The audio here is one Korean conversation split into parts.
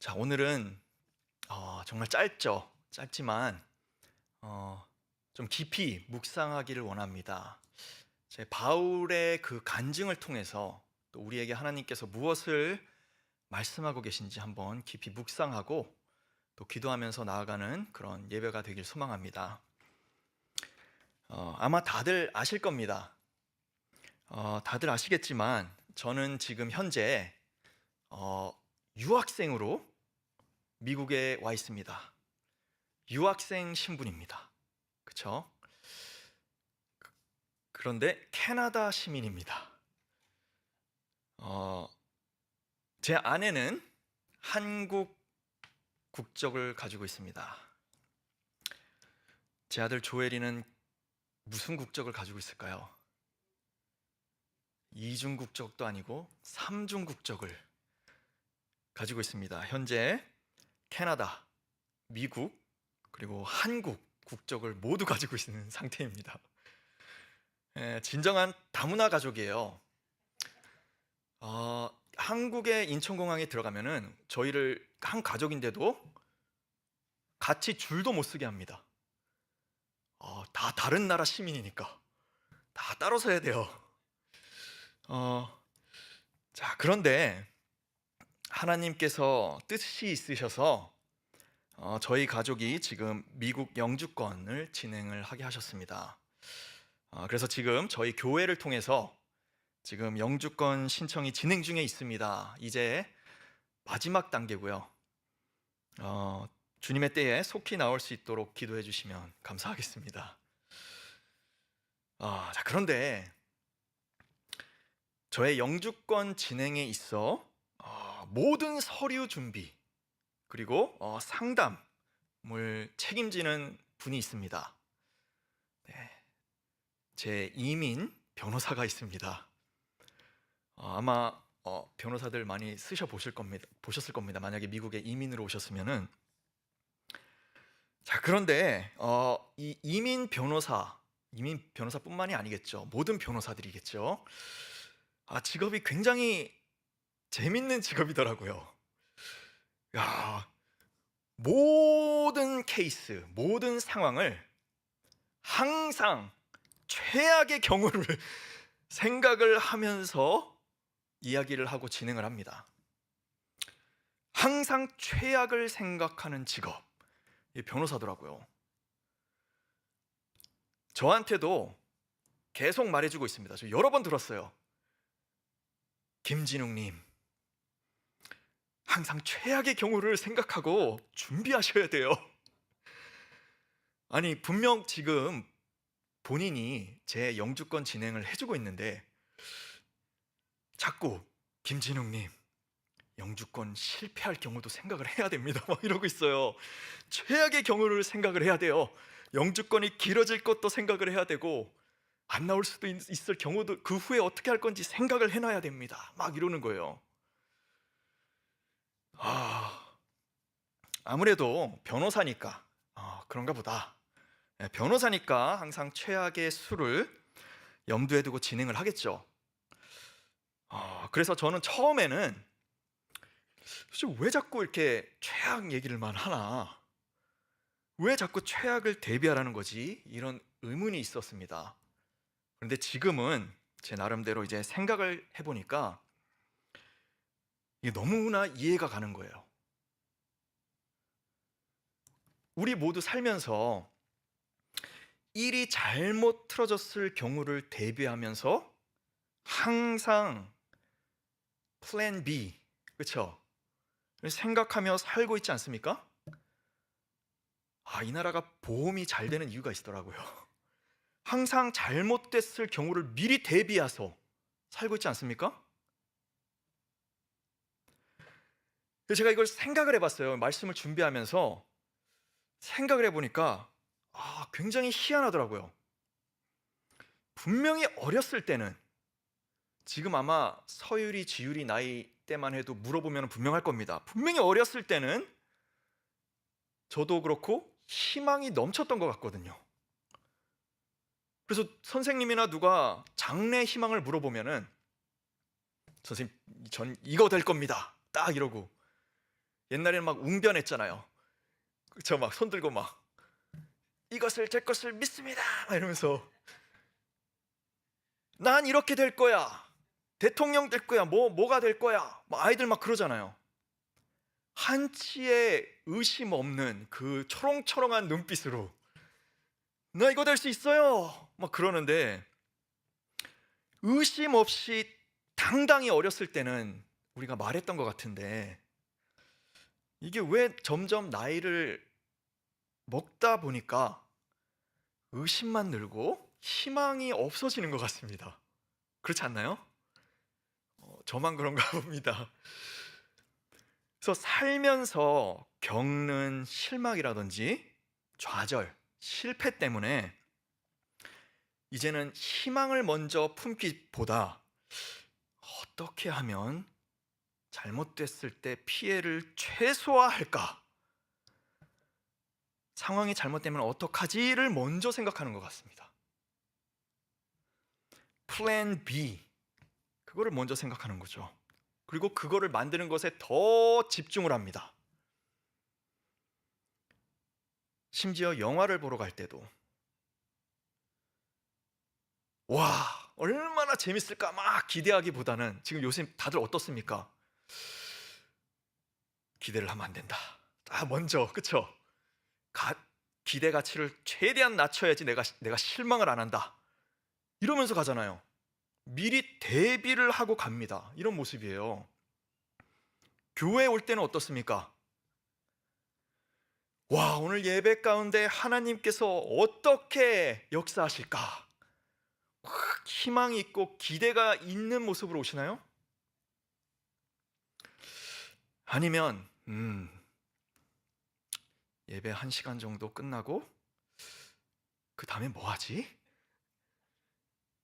자, 오늘은 정말 짧지만 좀 깊이 묵상하기를 원합니다. 제 바울의 그 간증을 통해서 또 우리에게 하나님께서 무엇을 말씀하고 계신지 한번 깊이 묵상하고 또 기도하면서 나아가는 그런 예배가 되길 소망합니다. 아마 다들 아실 겁니다. 다들 아시겠지만 저는 지금 현재 유학생으로 미국에 와 있습니다. 유학생 신분입니다. 그렇죠? 그런데 캐나다 시민입니다. 제 아내는 한국 국적을 가지고 있습니다. 제 아들 조엘이는 무슨 국적을 가지고 있을까요? 이중 국적도 아니고 삼중 국적을 가지고 있습니다. 현재 캐나다, 미국, 그리고 한국 국적을 모두 가지고 있는 상태입니다. 진정한 다문화 가족이에요. 한국의 인천공항에 들어가면은 저희를 한 가족인데도 같이 줄도 못 서게 합니다. 다 다른 나라 시민이니까 다 따로 서야 돼요. 자, 그런데 하나님께서 뜻이 있으셔서 저희 가족이 지금 미국 영주권을 진행을 하게 하셨습니다. 그래서 지금 저희 교회를 통해서 지금 영주권 신청이 진행 중에 있습니다. 이제 마지막 단계고요. 주님의 때에 속히 나올 수 있도록 기도해 주시면 감사하겠습니다. 자, 그런데 저의 영주권 진행에 있어 모든 서류 준비 그리고 상담을 책임지는 분이 있습니다. 네, 제 이민 변호사가 있습니다. 아마 변호사들 많이 보셨을 겁니다. 만약에 미국에 이민으로 오셨으면은. 자, 그런데 이 이민 변호사뿐만이 아니겠죠. 모든 변호사들이겠죠. 직업이 굉장히 재밌는 직업이더라고요. 야, 모든 케이스, 모든 상황을 항상 최악의 경우를 생각을 하면서 이야기를 하고 진행을 합니다. 항상 최악을 생각하는 직업, 이 변호사더라고요. 저한테도 계속 말해주고 있습니다. 저 여러 번 들었어요. 김진웅님, 항상 최악의 경우를 생각하고 준비하셔야 돼요. 아니, 분명 지금 본인이 제 영주권 진행을 해주고 있는데 자꾸 김진웅님, 영주권 실패할 경우도 생각을 해야 됩니다. 막 이러고 있어요. 최악의 경우를 생각을 해야 돼요. 영주권이 길어질 것도 생각을 해야 되고 안 나올 수도 있을 경우도 그 후에 어떻게 할 건지 생각을 해놔야 됩니다. 막 이러는 거예요. 아무래도 변호사니까 그런가 보다. 변호사니까 항상 최악의 수를 염두에 두고 진행을 하겠죠. 그래서 저는 처음에는 왜 자꾸 이렇게 최악 얘기를만 하나? 왜 자꾸 최악을 대비하라는 거지? 이런 의문이 있었습니다. 그런데 지금은 제 나름대로 이제 생각을 해보니까 이게 너무나 이해가 가는 거예요. 우리 모두 살면서 일이 잘못 틀어졌을 경우를 대비하면서 항상 플랜 B, 그렇죠? 생각하며 살고 있지 않습니까? 이 나라가 보험이 잘 되는 이유가 있더라고요. 항상 잘못됐을 경우를 미리 대비해서 살고 있지 않습니까? 제가 이걸 생각을 해봤어요. 말씀을 준비하면서 생각을 해보니까 굉장히 희한하더라고요. 분명히 어렸을 때는 지금 아마 서유리, 지유리 나이 때만 해도 물어보면 분명할 겁니다. 분명히 어렸을 때는 저도 그렇고 희망이 넘쳤던 것 같거든요. 그래서 선생님이나 누가 장래 희망을 물어보면은 선생님, 전 이거 될 겁니다. 딱 이러고 옛날에는 막 웅변했잖아요. 그쵸? 막 손 들고 막 이것을 제 것을 믿습니다 막 이러면서 난 이렇게 될 거야, 대통령 될 거야, 뭐가 될 거야, 막 아이들 막 그러잖아요. 한치의 의심 없는 그 초롱초롱한 눈빛으로 나 이거 될 수 있어요 막 그러는데, 의심 없이 당당히 어렸을 때는 우리가 말했던 것 같은데, 이게 왜 점점 나이를 먹다 보니까 의심만 늘고 희망이 없어지는 것 같습니다. 그렇지 않나요? 저만 그런가 봅니다. 그래서 살면서 겪는 실망이라든지 좌절, 실패 때문에 이제는 희망을 먼저 품기보다 어떻게 하면 잘못됐을 때 피해를 최소화할까? 상황이 잘못되면 어떡하지를 먼저 생각하는 것 같습니다. 플랜 B, 그거를 먼저 생각하는 거죠. 그리고 그거를 만드는 것에 더 집중을 합니다. 심지어 영화를 보러 갈 때도 와, 얼마나 재밌을까 막 기대하기보다는, 지금 요새 다들 어떻습니까? 기대를 하면 안 된다. 먼저, 그쵸? 기대 가치를 최대한 낮춰야지 내가 실망을 안 한다, 이러면서 가잖아요. 미리 대비를 하고 갑니다. 이런 모습이에요. 교회에 올 때는 어떻습니까? 와, 오늘 예배 가운데 하나님께서 어떻게 역사하실까? 희망이 있고 기대가 있는 모습으로 오시나요? 아니면 예배 1시간 정도 끝나고 그 다음에 뭐 하지?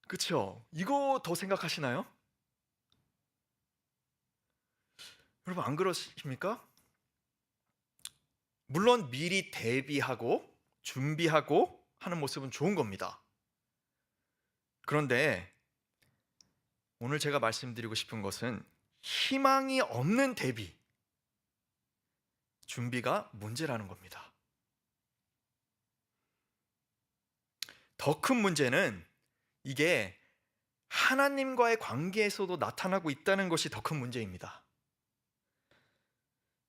그쵸? 이거 더 생각하시나요? 여러분 안 그러십니까? 물론 미리 대비하고 준비하고 하는 모습은 좋은 겁니다. 그런데 오늘 제가 말씀드리고 싶은 것은 희망이 없는 대비, 준비가 문제라는 겁니다. 더 큰 문제는 이게 하나님과의 관계에서도 나타나고 있다는 것이 더 큰 문제입니다.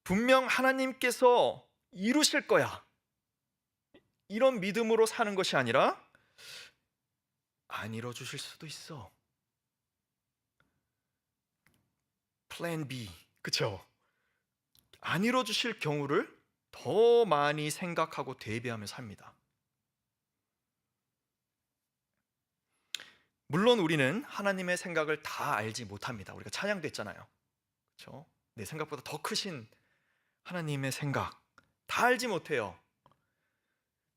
분명 하나님께서 이루실 거야, 이런 믿음으로 사는 것이 아니라 안 이뤄 주실 수도 있어. 플랜 B, 그쵸? 안 이뤄 주실 경우를 더 많이 생각하고 대비하며 삽니다. 물론 우리는 하나님의 생각을 다 알지 못합니다. 우리가 찬양도 했잖아요. 그렇죠? 내 생각보다 더 크신 하나님의 생각 다 알지 못해요.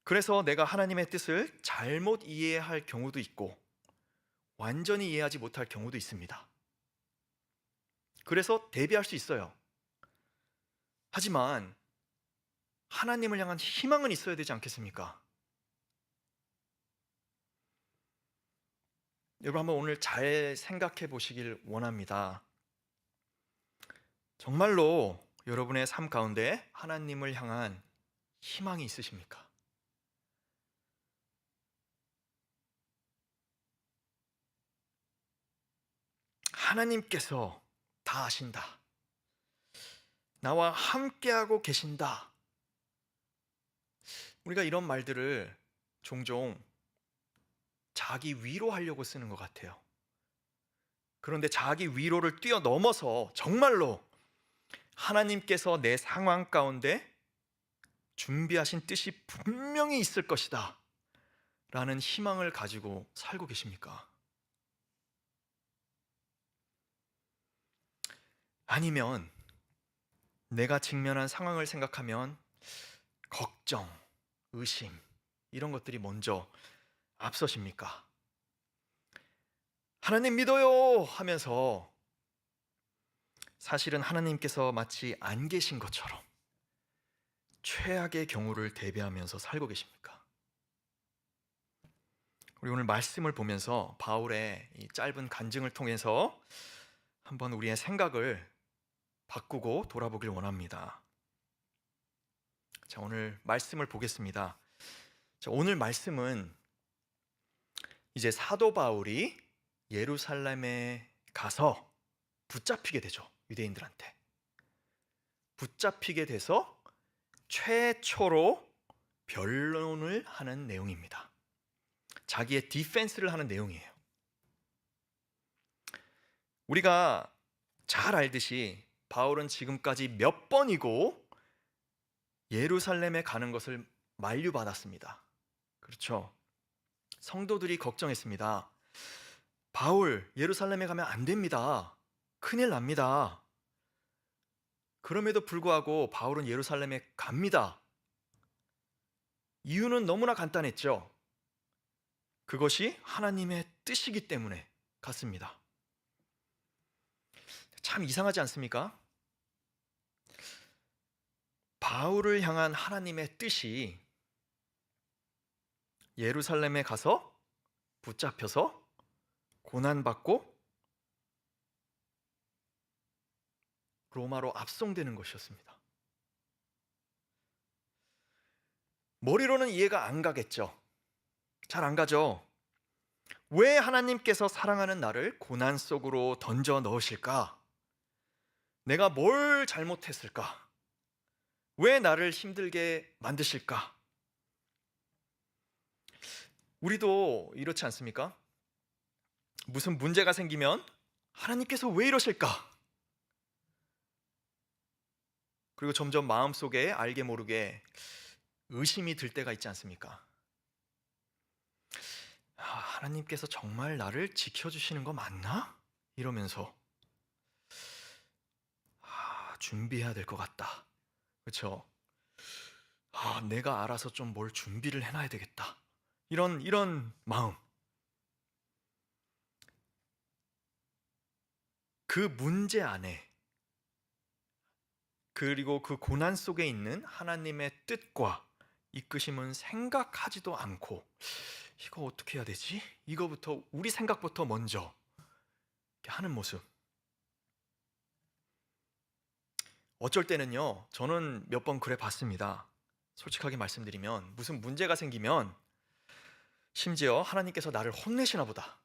그래서 내가 하나님의 뜻을 잘못 이해할 경우도 있고 완전히 이해하지 못할 경우도 있습니다. 그래서 대비할 수 있어요. 하지만 하나님을 향한 희망은 있어야 되지 않겠습니까? 여러분 한번 오늘 잘 생각해 보시길 원합니다. 정말로 여러분의 삶 가운데 하나님을 향한 희망이 있으십니까? 하나님께서 다 아신다, 나와 함께하고 계신다, 우리가 이런 말들을 종종 자기 위로하려고 쓰는 것 같아요. 그런데 자기 위로를 뛰어넘어서 정말로 하나님께서 내 상황 가운데 준비하신 뜻이 분명히 있을 것이다 라는 희망을 가지고 살고 계십니까? 아니면 내가 직면한 상황을 생각하면 걱정, 의심, 이런 것들이 먼저 앞서십니까? 하나님 믿어요 하면서 사실은 하나님께서 마치 안 계신 것처럼 최악의 경우를 대비하면서 살고 계십니까? 우리 오늘 말씀을 보면서 바울의 이 짧은 간증을 통해서 한번 우리의 생각을 바꾸고 돌아보길 원합니다. 자, 오늘 말씀을 보겠습니다. 자, 오늘 말씀은 이제 사도 바울이 예루살렘에 가서 붙잡히게 되죠. 유대인들한테 붙잡히게 돼서 최초로 변론을 하는 내용입니다. 자기의 디펜스를 하는 내용이에요. 우리가 잘 알듯이 바울은 지금까지 몇 번이고 예루살렘에 가는 것을 만류받았습니다. 그렇죠? 성도들이 걱정했습니다. 바울, 예루살렘에 가면 안 됩니다. 큰일 납니다. 그럼에도 불구하고 바울은 예루살렘에 갑니다. 이유는 너무나 간단했죠. 그것이 하나님의 뜻이기 때문에 갔습니다. 참 이상하지 않습니까? 바울을 향한 하나님의 뜻이 예루살렘에 가서 붙잡혀서 고난받고 로마로 압송되는 것이었습니다. 머리로는 이해가 안 가겠죠. 잘 안 가죠. 왜 하나님께서 사랑하는 나를 고난 속으로 던져 넣으실까? 내가 뭘 잘못했을까? 왜 나를 힘들게 만드실까? 우리도 이렇지 않습니까? 무슨 문제가 생기면 하나님께서 왜 이러실까? 그리고 점점 마음속에 알게 모르게 의심이 들 때가 있지 않습니까? 하나님께서 정말 나를 지켜주시는 거 맞나? 이러면서 준비해야 될 것 같다. 그렇죠? 내가 알아서 좀 뭘 준비를 해놔야 되겠다. 이런 마음. 그 문제 안에 그리고 그 고난 속에 있는 하나님의 뜻과 이끄심은 생각하지도 않고 이거 어떻게 해야 되지? 이거부터 우리 생각부터 먼저 이렇게 하는 모습. 어쩔 때는요, 저는 몇 번 그래 봤습니다. 솔직하게 말씀드리면 무슨 문제가 생기면 심지어 하나님께서 나를 혼내시나 보다,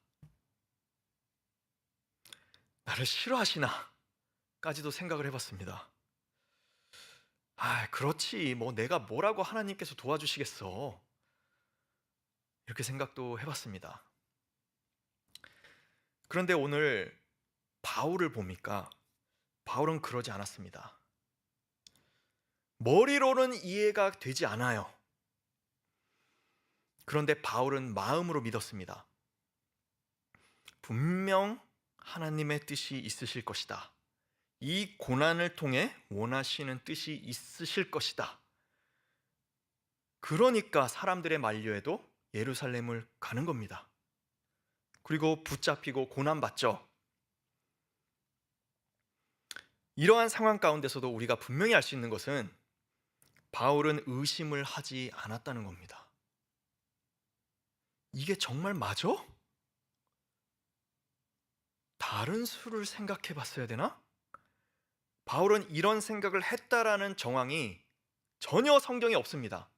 나를 싫어하시나 까지도 생각을 해봤습니다. 그렇지 뭐 내가 뭐라고 하나님께서 도와주시겠어, 이렇게 생각도 해봤습니다. 그런데 오늘 바울을 보니까 바울은 그러지 않았습니다. 머리로는 이해가 되지 않아요. 그런데 바울은 마음으로 믿었습니다. 분명 하나님의 뜻이 있으실 것이다. 이 고난을 통해 원하시는 뜻이 있으실 것이다. 그러니까 사람들의 만류에도 예루살렘을 가는 겁니다. 그리고 붙잡히고 고난받죠. 이러한 상황 가운데서도 우리가 분명히 알 수 있는 것은 바울은 의심을 하지 않았다는 겁니다. 이게 정말 맞아? 다른 수를 생각해 봤어야 되나? 바울은 이런 생각을 했다라는 정황이 전혀 성경에 없습니다.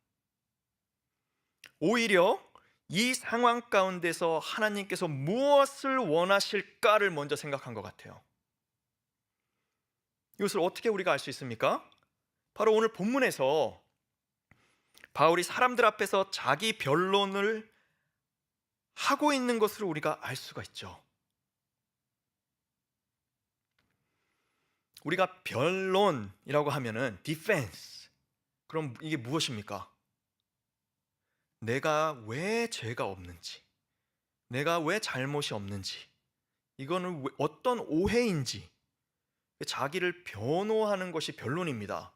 오히려 이 상황 가운데서 하나님께서 무엇을 원하실까를 먼저 생각한 것 같아요. 이것을 어떻게 우리가 알 수 있습니까? 바로 오늘 본문에서 바울이 사람들 앞에서 자기 변론을 하고 있는 것을 우리가 알 수가 있죠. 우리가 변론이라고 하면은 디펜스. 그럼 이게 무엇입니까? 내가 왜 죄가 없는지, 내가 왜 잘못이 없는지, 이거는 어떤 오해인지 자기를 변호하는 것이 변론입니다.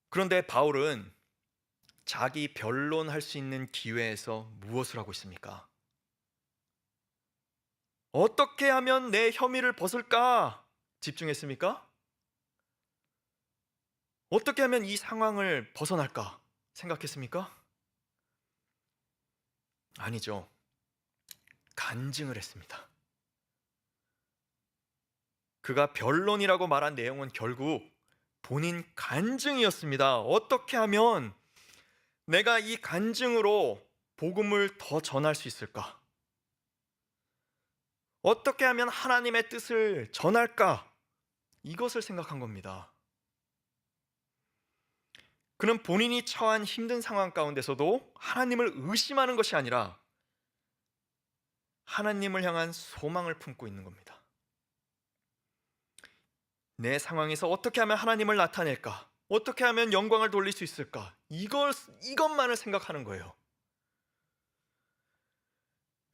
그런데 바울은 자기 변론할 수 있는 기회에서 무엇을 하고 있습니까? 어떻게 하면 내 혐의를 벗을까 집중했습니까? 어떻게 하면 이 상황을 벗어날까 생각했습니까? 아니죠. 간증을 했습니다. 그가 변론이라고 말한 내용은 결국 본인 간증이었습니다. 어떻게 하면 내가 이 간증으로 복음을 더 전할 수 있을까? 어떻게 하면 하나님의 뜻을 전할까? 이것을 생각한 겁니다. 그는 본인이 처한 힘든 상황 가운데서도 하나님을 의심하는 것이 아니라 하나님을 향한 소망을 품고 있는 겁니다. 내 상황에서 어떻게 하면 하나님을 나타낼까? 어떻게 하면 영광을 돌릴 수 있을까? 이것만을 생각하는 거예요.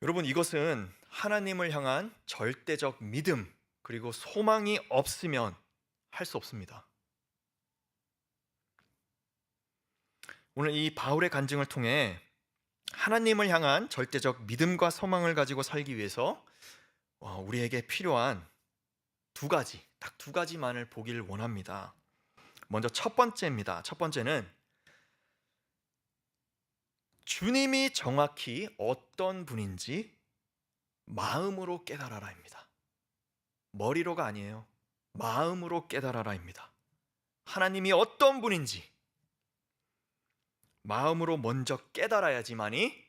여러분, 이것은 하나님을 향한 절대적 믿음 그리고 소망이 없으면 할 수 없습니다. 오늘 이 바울의 간증을 통해 하나님을 향한 절대적 믿음과 소망을 가지고 살기 위해서 우리에게 필요한 딱 두 가지만을 보길 원합니다. 먼저 첫 번째입니다. 첫 번째는 주님이 정확히 어떤 분인지 마음으로 깨달아라입니다. 머리로가 아니에요. 마음으로 깨달아라입니다. 하나님이 어떤 분인지 마음으로 먼저 깨달아야지만이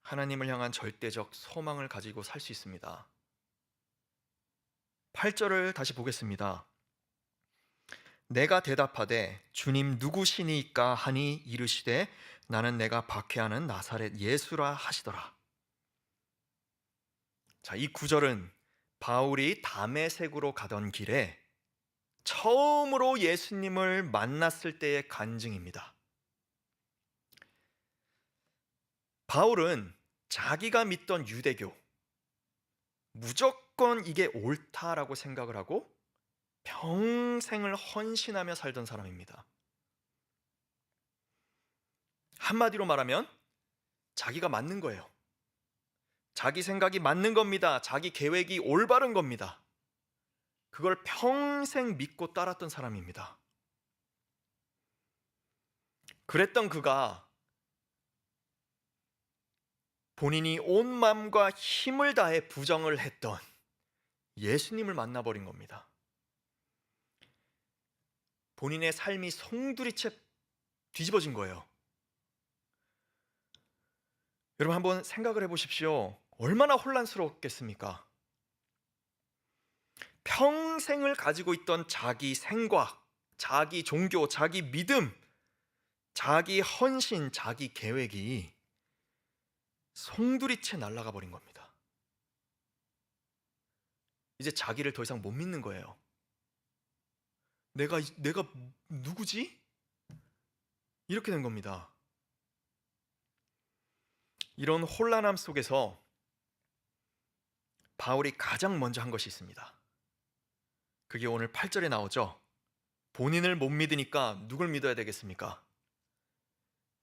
하나님을 향한 절대적 소망을 가지고 살 수 있습니다. 8절을 다시 보겠습니다. 내가 대답하되 주님 누구시니까 하니 이르시되 나는 내가 박해하는 나사렛 예수라 하시더라. 자, 이 구절은 바울이 다메섹으로 가던 길에 처음으로 예수님을 만났을 때의 간증입니다. 바울은 자기가 믿던 유대교, 무조건 이게 옳다라고 생각을 하고 평생을 헌신하며 살던 사람입니다. 한마디로 말하면 자기가 맞는 거예요. 자기 생각이 맞는 겁니다. 자기 계획이 올바른 겁니다. 그걸 평생 믿고 따랐던 사람입니다. 그랬던 그가 본인이 온 마음과 힘을 다해 부정을 했던 예수님을 만나버린 겁니다. 본인의 삶이 송두리째 뒤집어진 거예요. 여러분, 한번 생각을 해보십시오. 얼마나 혼란스러웠겠습니까? 평생을 가지고 있던 자기 생각, 자기 종교, 자기 믿음, 자기 헌신, 자기 계획이 송두리째 날아가 버린 겁니다. 이제 자기를 더 이상 못 믿는 거예요. 내가 누구지? 이렇게 된 겁니다. 이런 혼란함 속에서 바울이 가장 먼저 한 것이 있습니다. 그게 오늘 8절에 나오죠. 본인을 못 믿으니까 누굴 믿어야 되겠습니까?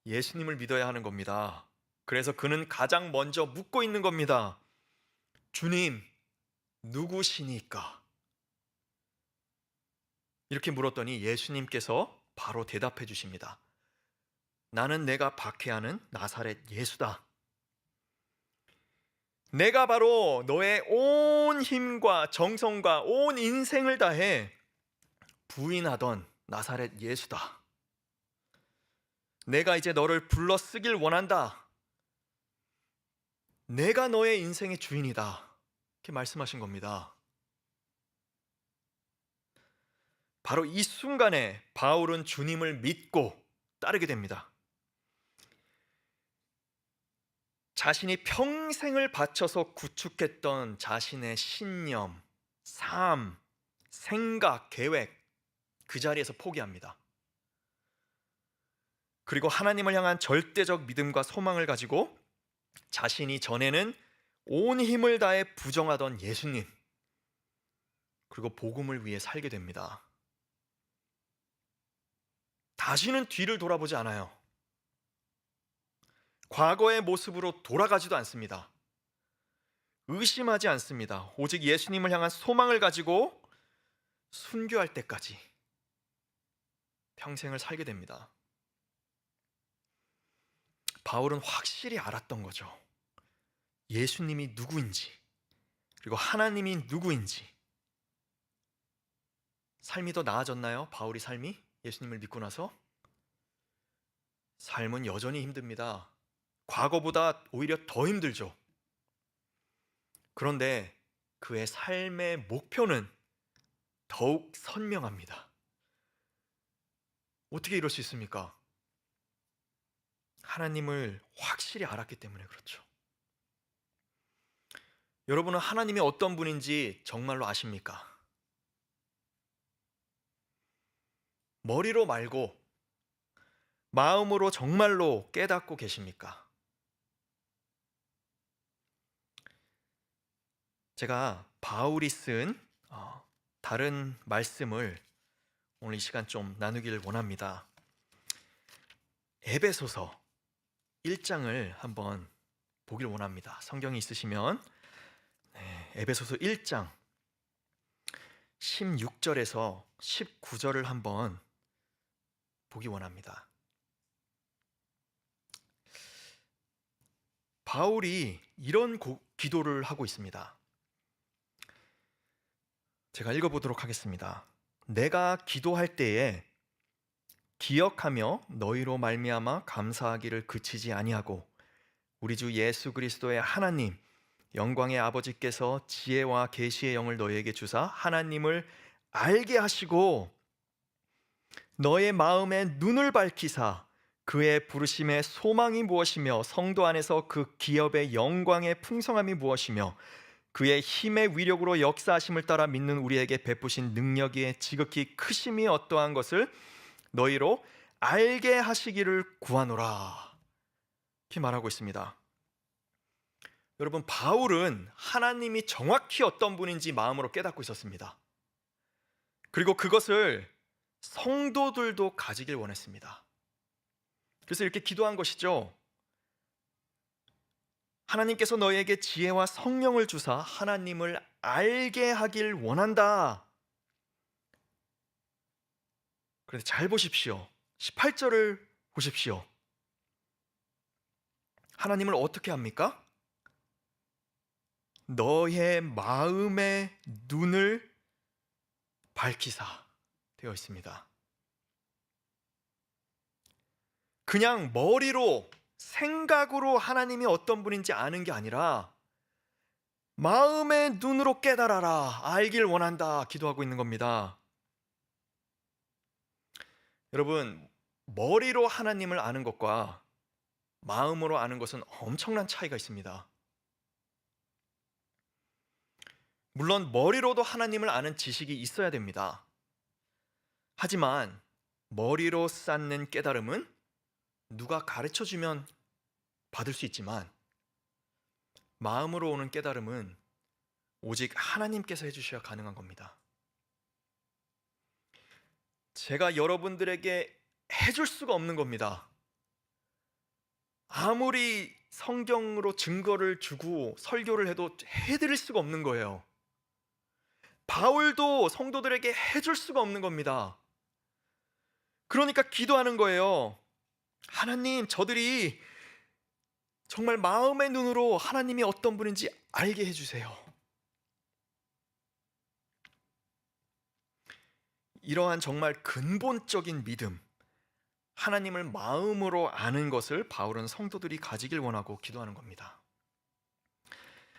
예수님을 믿어야 하는 겁니다. 그래서 그는 가장 먼저 묻고 있는 겁니다. 주님, 누구시니까? 이렇게 물었더니 예수님께서 바로 대답해 주십니다. 나는 내가 박해하는 나사렛 예수다. 내가 바로 너의 온 힘과 정성과 온 인생을 다해 부인하던 나사렛 예수다. 내가 이제 너를 불러 쓰길 원한다. 내가 너의 인생의 주인이다. 이렇게 말씀하신 겁니다. 바로 이 순간에 바울은 주님을 믿고 따르게 됩니다. 자신이 평생을 바쳐서 구축했던 자신의 신념, 삶, 생각, 계획, 그 자리에서 포기합니다. 그리고 하나님을 향한 절대적 믿음과 소망을 가지고 자신이 전에는 온 힘을 다해 부정하던 예수님, 그리고 복음을 위해 살게 됩니다. 다시는 뒤를 돌아보지 않아요. 과거의 모습으로 돌아가지도 않습니다. 의심하지 않습니다. 오직 예수님을 향한 소망을 가지고 순교할 때까지 평생을 살게 됩니다. 바울은 확실히 알았던 거죠. 예수님이 누구인지, 그리고 하나님이 누구인지. 삶이 더 나아졌나요? 바울이 삶이? 예수님을 믿고 나서? 삶은 여전히 힘듭니다. 과거보다 오히려 더 힘들죠. 그런데 그의 삶의 목표는 더욱 선명합니다. 어떻게 이럴 수 있습니까? 하나님을 확실히 알았기 때문에 그렇죠. 여러분은 하나님이 어떤 분인지 정말로 아십니까? 머리로 말고 마음으로 정말로 깨닫고 계십니까? 제가 바울이 쓴 다른 말씀을 오늘 이 시간 좀 나누기를 원합니다. 에베소서 1장을 한번 보길 원합니다. 성경이 있으시면 에베소서 1장 16절에서 19절을 한번 보기 원합니다. 바울이 이런 기도를 하고 있습니다. 제가 읽어보도록 하겠습니다. 내가 기도할 때에 기억하며 너희로 말미암아 감사하기를 그치지 아니하고 우리 주 예수 그리스도의 하나님 영광의 아버지께서 지혜와 계시의 영을 너희에게 주사 하나님을 알게 하시고 너의 마음에 눈을 밝히사 그의 부르심의 소망이 무엇이며 성도 안에서 그 기업의 영광의 풍성함이 무엇이며 그의 힘의 위력으로 역사하심을 따라 믿는 우리에게 베푸신 능력의 지극히 크심이 어떠한 것을 너희로 알게 하시기를 구하노라. 이렇게 말하고 있습니다. 여러분, 바울은 하나님이 정확히 어떤 분인지 마음으로 깨닫고 있었습니다. 그리고 그것을 성도들도 가지길 원했습니다. 그래서 이렇게 기도한 것이죠. 하나님께서 너희에게 지혜와 성령을 주사 하나님을 알게 하길 원한다. 그런데 잘 보십시오. 18절을 보십시오. 하나님을 어떻게 합니까? 너의 마음의 눈을 밝히사 되어 있습니다. 그냥 머리로 생각으로 하나님이 어떤 분인지 아는 게 아니라 마음의 눈으로 깨달아라, 알길 원한다 기도하고 있는 겁니다. 여러분, 머리로 하나님을 아는 것과 마음으로 아는 것은 엄청난 차이가 있습니다. 물론 머리로도 하나님을 아는 지식이 있어야 됩니다. 하지만 머리로 쌓는 깨달음은 누가 가르쳐주면 받을 수 있지만 마음으로 오는 깨달음은 오직 하나님께서 해주셔야 가능한 겁니다. 제가 여러분들에게 해줄 수가 없는 겁니다. 아무리 성경으로 증거를 주고 설교를 해도 해드릴 수가 없는 거예요. 바울도 성도들에게 해줄 수가 없는 겁니다. 그러니까 기도하는 거예요. 하나님, 저들이 정말 마음의 눈으로 하나님이 어떤 분인지 알게 해주세요. 이러한 정말 근본적인 믿음, 하나님을 마음으로 아는 것을 바울은 성도들이 가지길 원하고 기도하는 겁니다.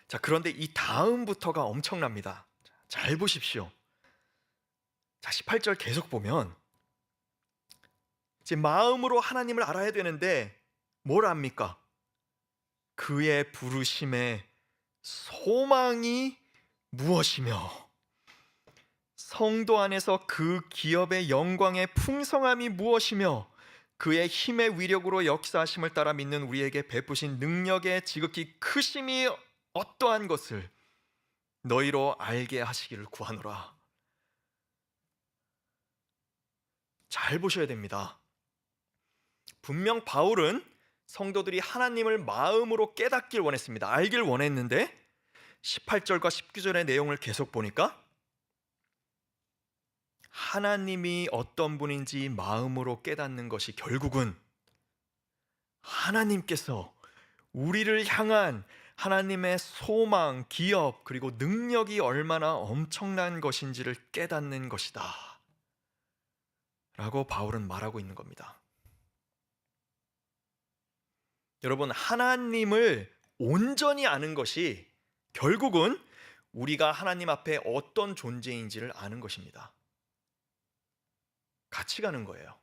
자, 그런데 이 다음부터가 엄청납니다. 잘 보십시오. 자, 18절 계속 보면 이제 마음으로 하나님을 알아야 되는데 뭘 압니까? 그의 부르심의 소망이 무엇이며 성도 안에서 그 기업의 영광의 풍성함이 무엇이며 그의 힘의 위력으로 역사하심을 따라 믿는 우리에게 베푸신 능력의 지극히 크심이 어떠한 것을 너희로 알게 하시기를 구하노라. 잘 보셔야 됩니다. 분명 바울은 성도들이 하나님을 마음으로 깨닫길 원했습니다. 알길 원했는데 18절과 19절의 내용을 계속 보니까 하나님이 어떤 분인지 마음으로 깨닫는 것이 결국은 하나님께서 우리를 향한 하나님의 소망, 기업, 그리고 능력이 얼마나 엄청난 것인지를 깨닫는 것이다. 라고 바울은 말하고 있는 겁니다. 여러분, 하나님을 온전히 아는 것이 결국은 우리가 하나님 앞에 어떤 존재인지를 아는 것입니다. 같이 가는 거예요.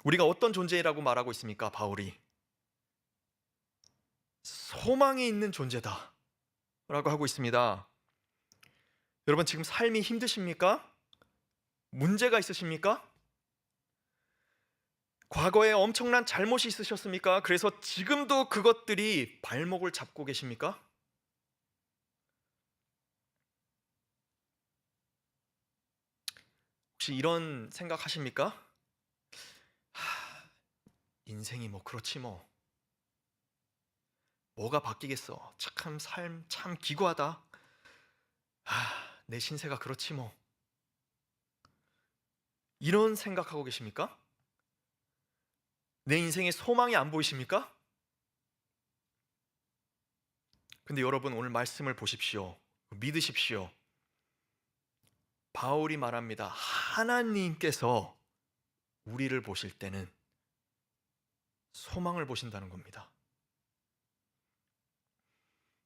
우리가 어떤 존재라고 말하고 있습니까? 바울이 소망이 있는 존재다 라고 하고 있습니다. 여러분, 지금 삶이 힘드십니까? 문제가 있으십니까? 과거에 엄청난 잘못이 있으셨습니까? 그래서 지금도 그것들이 발목을 잡고 계십니까? 혹시 이런 생각하십니까? 인생이 뭐 그렇지 뭐. 뭐가 바뀌겠어. 참 삶 참 기구하다. 내 신세가 그렇지 뭐. 이런 생각하고 계십니까? 내 인생에 소망이 안 보이십니까? 근데 여러분, 오늘 말씀을 보십시오. 믿으십시오. 바울이 말합니다. 하나님께서 우리를 보실 때는 소망을 보신다는 겁니다.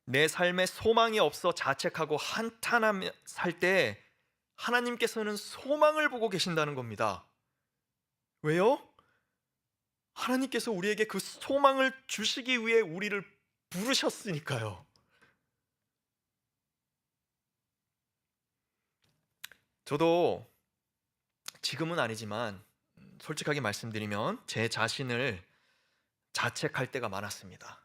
내 삶에 소망이 없어 자책하고 한탄하며 살 때 하나님께서는 소망을 보고 계신다는 겁니다. 왜요? 하나님께서 우리에게 그 소망을 주시기 위해 우리를 부르셨으니까요. 저도 지금은 아니지만 솔직하게 말씀드리면 제 자신을 자책할 때가 많았습니다.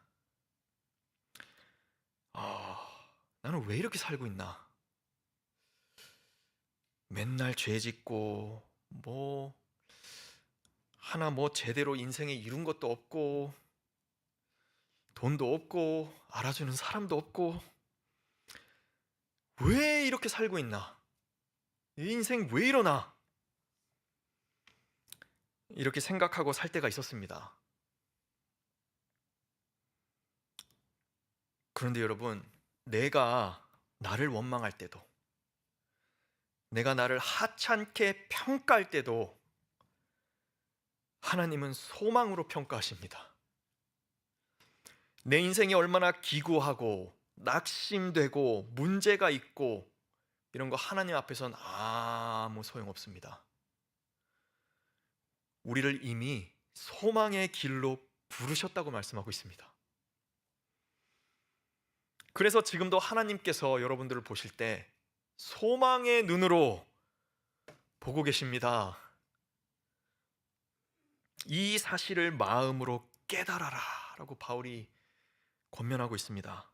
나는 왜 이렇게 살고 있나? 맨날 죄 짓고 하나 제대로 인생에 이룬 것도 없고 돈도 없고 알아주는 사람도 없고 왜 이렇게 살고 있나? 이 인생 왜 이러나? 이렇게 생각하고 살 때가 있었습니다. 그런데 여러분, 내가 나를 원망할 때도, 내가 나를 하찮게 평가할 때도 하나님은 소망으로 평가하십니다. 내 인생이 얼마나 기구하고 낙심되고 문제가 있고 이런 거 하나님 앞에선 아무 소용없습니다. 우리를 이미 소망의 길로 부르셨다고 말씀하고 있습니다. 그래서 지금도 하나님께서 여러분들을 보실 때 소망의 눈으로 보고 계십니다. 이 사실을 마음으로 깨달아라 라고 바울이 권면하고 있습니다.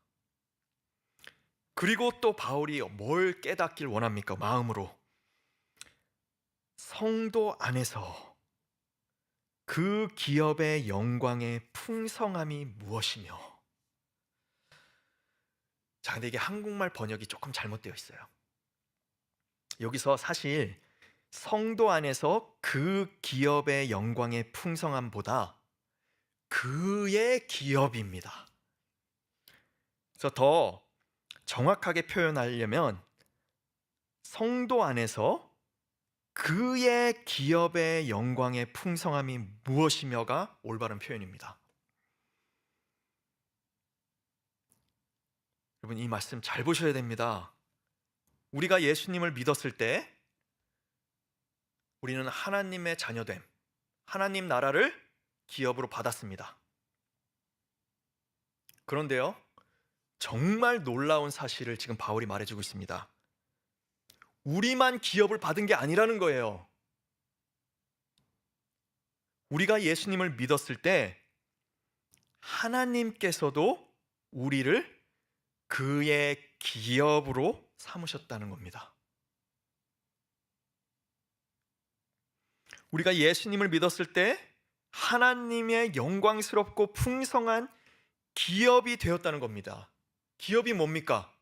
그리고 또 바울이 뭘 깨닫길 원합니까? 마음으로. 성도 안에서 그 기업의 영광의 풍성함이 무엇이며. 자, 근데 이게 한국말 번역이 조금 잘못되어 있어요. 여기서 사실 성도 안에서 그 기업의 영광의 풍성함보다 그의 기업입니다. 그래서 더 정확하게 표현하려면 성도 안에서 그의 기업의 영광의 풍성함이 무엇이며가 올바른 표현입니다. 여러분, 이 말씀 잘 보셔야 됩니다. 우리가 예수님을 믿었을 때 우리는 하나님의 자녀됨, 하나님 나라를 기업으로 받았습니다. 그런데요, 정말 놀라운 사실을 지금 바울이 말해주고 있습니다. 우리만 기업을 받은 게 아니라는 거예요. 우리가 예수님을 믿었을 때 하나님께서도 우리를 그의 기업으로 삼으셨다는 겁니다. 우리가 예수님을 믿었을 때 하나님의 영광스럽고 풍성한 기업이 되었다는 겁니다. 기업이 뭡니까?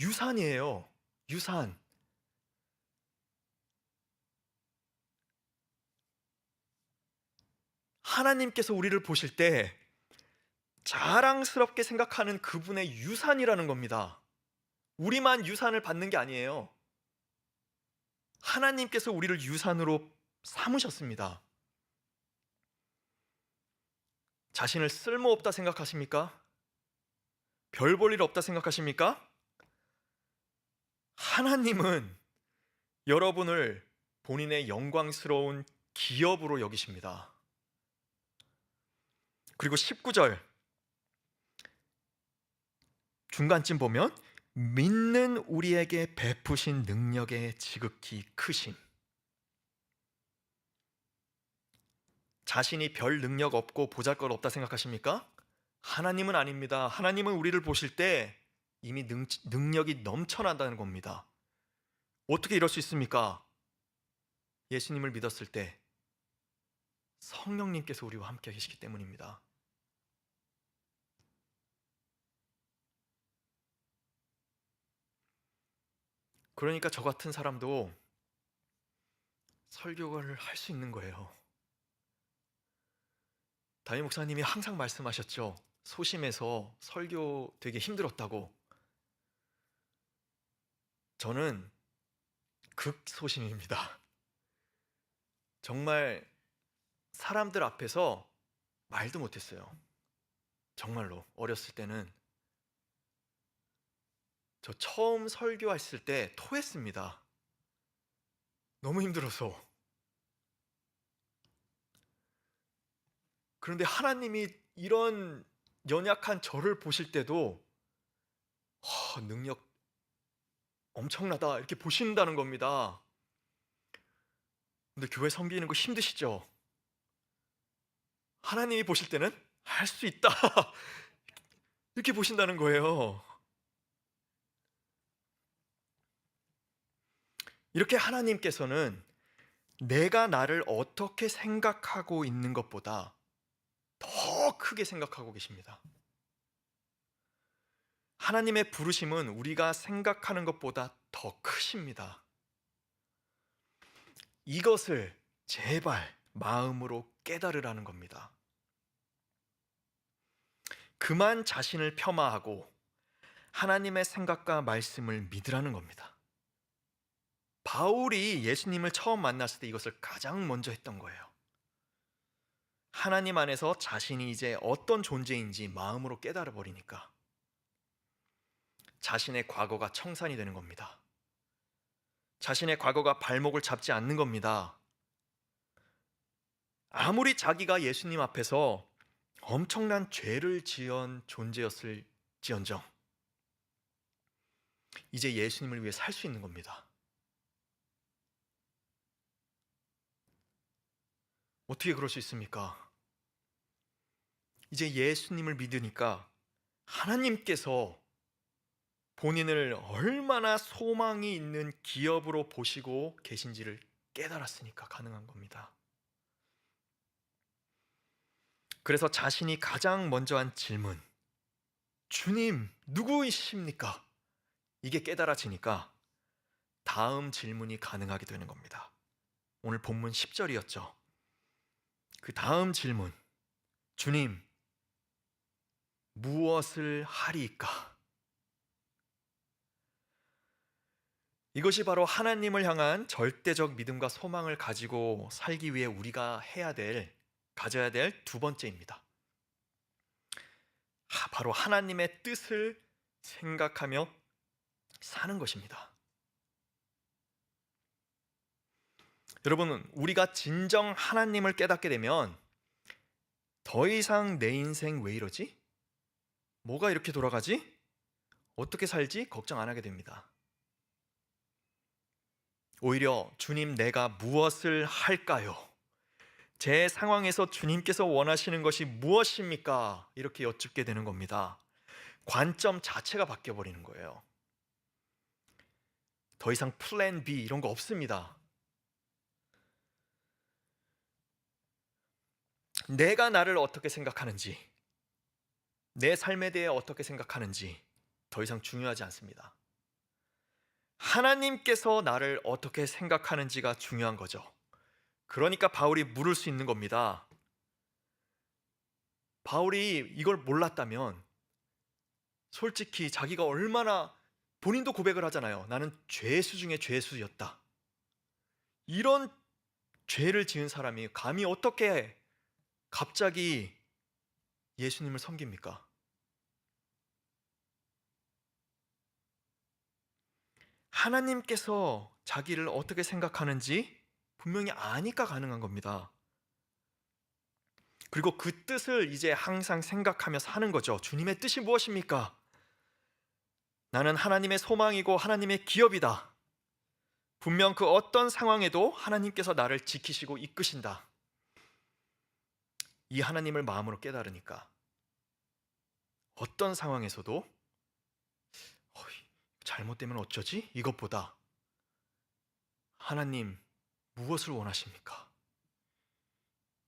유산이에요. 유산. 하나님께서 우리를 보실 때 자랑스럽게 생각하는 그분의 유산이라는 겁니다. 우리만 유산을 받는 게 아니에요. 하나님께서 우리를 유산으로 삼으셨습니다. 자신을 쓸모없다 생각하십니까? 별 볼 일 없다 생각하십니까? 하나님은 여러분을 본인의 영광스러운 기업으로 여기십니다. 그리고 19절 중간쯤 보면 믿는 우리에게 베푸신 능력의 지극히 크심. 자신이 별 능력 없고 보잘것 없다 생각하십니까? 하나님은 아닙니다. 하나님은 우리를 보실 때 이미 능력이 넘쳐난다는 겁니다. 어떻게 이럴 수 있습니까? 예수님을 믿었을 때 성령님께서 우리와 함께 계시기 때문입니다. 그러니까 저 같은 사람도 설교를 할 수 있는 거예요. 담임 목사님이 항상 말씀하셨죠. 소심해서 설교 되게 힘들었다고. 저는 극소심입니다. 정말 사람들 앞에서 말도 못했어요. 정말로 어렸을 때는 저 처음 설교했을 때 토했습니다. 너무 힘들어서. 그런데 하나님이 이런 연약한 저를 보실 때도 능력 엄청나다 이렇게 보신다는 겁니다. 근데 교회 섬기는 거 힘드시죠? 하나님이 보실 때는 할 수 있다 이렇게 보신다는 거예요. 이렇게 하나님께서는 내가 나를 어떻게 생각하고 있는 것보다 더 크게 생각하고 계십니다. 하나님의 부르심은 우리가 생각하는 것보다 더 크십니다. 이것을 제발 마음으로 깨달으라는 겁니다. 그만 자신을 폄하하고 하나님의 생각과 말씀을 믿으라는 겁니다. 바울이 예수님을 처음 만났을 때 이것을 가장 먼저 했던 거예요. 하나님 안에서 자신이 이제 어떤 존재인지 마음으로 깨달아 버리니까 자신의 과거가 청산이 되는 겁니다. 자신의 과거가 발목을 잡지 않는 겁니다. 아무리 자기가 예수님 앞에서 엄청난 죄를 지은 존재였을지언정 이제 예수님을 위해 살 수 있는 겁니다. 어떻게 그럴 수 있습니까? 이제 예수님을 믿으니까 하나님께서 본인을 얼마나 소망이 있는 기업으로 보시고 계신지를 깨달았으니까 가능한 겁니다. 그래서 자신이 가장 먼저 한 질문, 주님, 누구이십니까? 이게 깨달아지니까 다음 질문이 가능하게 되는 겁니다. 오늘 본문 10절이었죠. 그 다음 질문, 주님, 무엇을 하리이까? 이것이 바로 하나님을 향한 절대적 믿음과 소망을 가지고 살기 위해 우리가 가져야 될 두 번째입니다. 바로 하나님의 뜻을 생각하며 사는 것입니다. 여러분, 우리가 진정 하나님을 깨닫게 되면 더 이상 내 인생 왜 이러지? 뭐가 이렇게 돌아가지? 어떻게 살지? 걱정 안 하게 됩니다. 오히려 주님, 내가 무엇을 할까요? 제 상황에서 주님께서 원하시는 것이 무엇입니까? 이렇게 여쭙게 되는 겁니다. 관점 자체가 바뀌어 버리는 거예요. 더 이상 플랜 B 이런 거 없습니다. 내가 나를 어떻게 생각하는지, 내 삶에 대해 어떻게 생각하는지 더 이상 중요하지 않습니다. 하나님께서 나를 어떻게 생각하는지가 중요한 거죠. 그러니까 바울이 물을 수 있는 겁니다. 바울이 이걸 몰랐다면 솔직히 자기가 얼마나, 본인도 고백을 하잖아요. 나는 죄수 중에 죄수였다. 이런 죄를 지은 사람이 감히 어떻게 갑자기 예수님을 섬깁니까? 하나님께서 자기를 어떻게 생각하는지 분명히 아니까 가능한 겁니다. 그리고 그 뜻을 이제 항상 생각하며 사는 거죠. 주님의 뜻이 무엇입니까? 나는 하나님의 소망이고 하나님의 기업이다. 분명 그 어떤 상황에도 하나님께서 나를 지키시고 이끄신다. 이 하나님을 마음으로 깨달으니까 어떤 상황에서도 잘못되면 어쩌지? 이것보다 하나님 무엇을 원하십니까?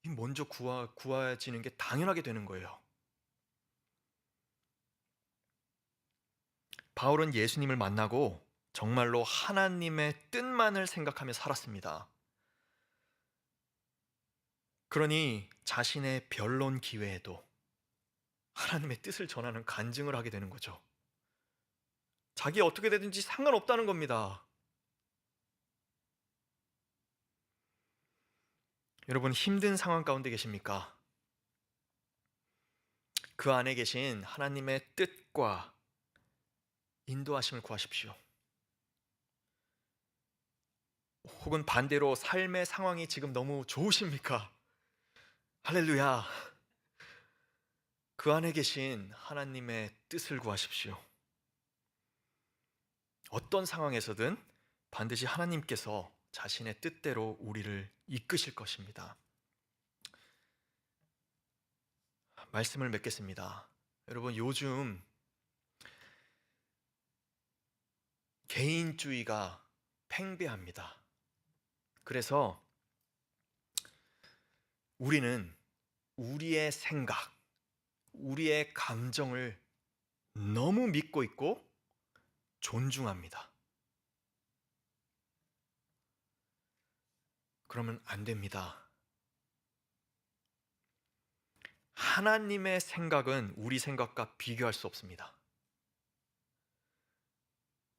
먼저 구해지는 게 당연하게 되는 거예요. 바울은 예수님을 만나고 정말로 하나님의 뜻만을 생각하며 살았습니다. 그러니 자신의 변론 기회에도 하나님의 뜻을 전하는 간증을 하게 되는 거죠. 자기 어떻게 되든지 상관없다는 겁니다. 여러분, 힘든 상황 가운데 계십니까? 그 안에 계신 하나님의 뜻과 인도하심을 구하십시오. 혹은 반대로 삶의 상황이 지금 너무 좋으십니까? 할렐루야. 그 안에 계신 하나님의 뜻을 구하십시오. 어떤 상황에서든 반드시 하나님께서 자신의 뜻대로 우리를 이끄실 것입니다. 말씀을 맺겠습니다. 여러분, 요즘 개인주의가 팽배합니다. 그래서 우리는 우리의 생각, 우리의 감정을 너무 믿고 있고 존중합니다. 그러면 안 됩니다. 하나님의 생각은 우리 생각과 비교할 수 없습니다.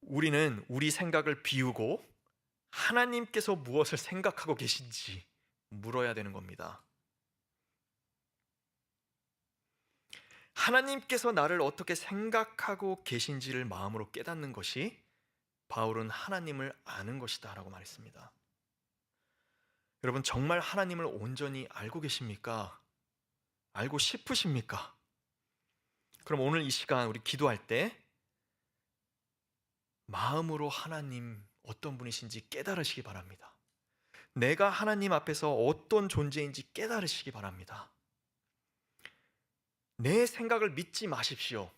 우리는 우리 생각을 비우고 하나님께서 무엇을 생각하고 계신지 물어야 되는 겁니다. 하나님께서 나를 어떻게 생각하고 계신지를 마음으로 깨닫는 것이 바울은 하나님을 아는 것이다 라고 말했습니다. 여러분, 정말 하나님을 온전히 알고 계십니까? 알고 싶으십니까? 그럼 오늘 이 시간 우리 기도할 때 마음으로 하나님 어떤 분이신지 깨달으시기 바랍니다. 내가 하나님 앞에서 어떤 존재인지 깨달으시기 바랍니다. 내 생각을 믿지 마십시오.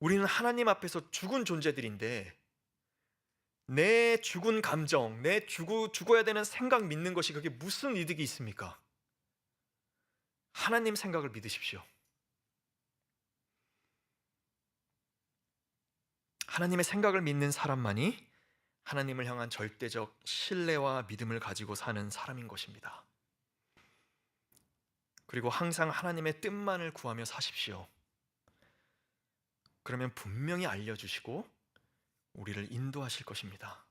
우리는 하나님 앞에서 죽은 존재들인데 내 죽은 감정, 내 죽어야 되는 생각 믿는 것이 그게 무슨 이득이 있습니까? 하나님 생각을 믿으십시오. 하나님의 생각을 믿는 사람만이 하나님을 향한 절대적 신뢰와 믿음을 가지고 사는 사람인 것입니다. 그리고 항상 하나님의 뜻만을 구하며 사십시오. 그러면 분명히 알려주시고 우리를 인도하실 것입니다.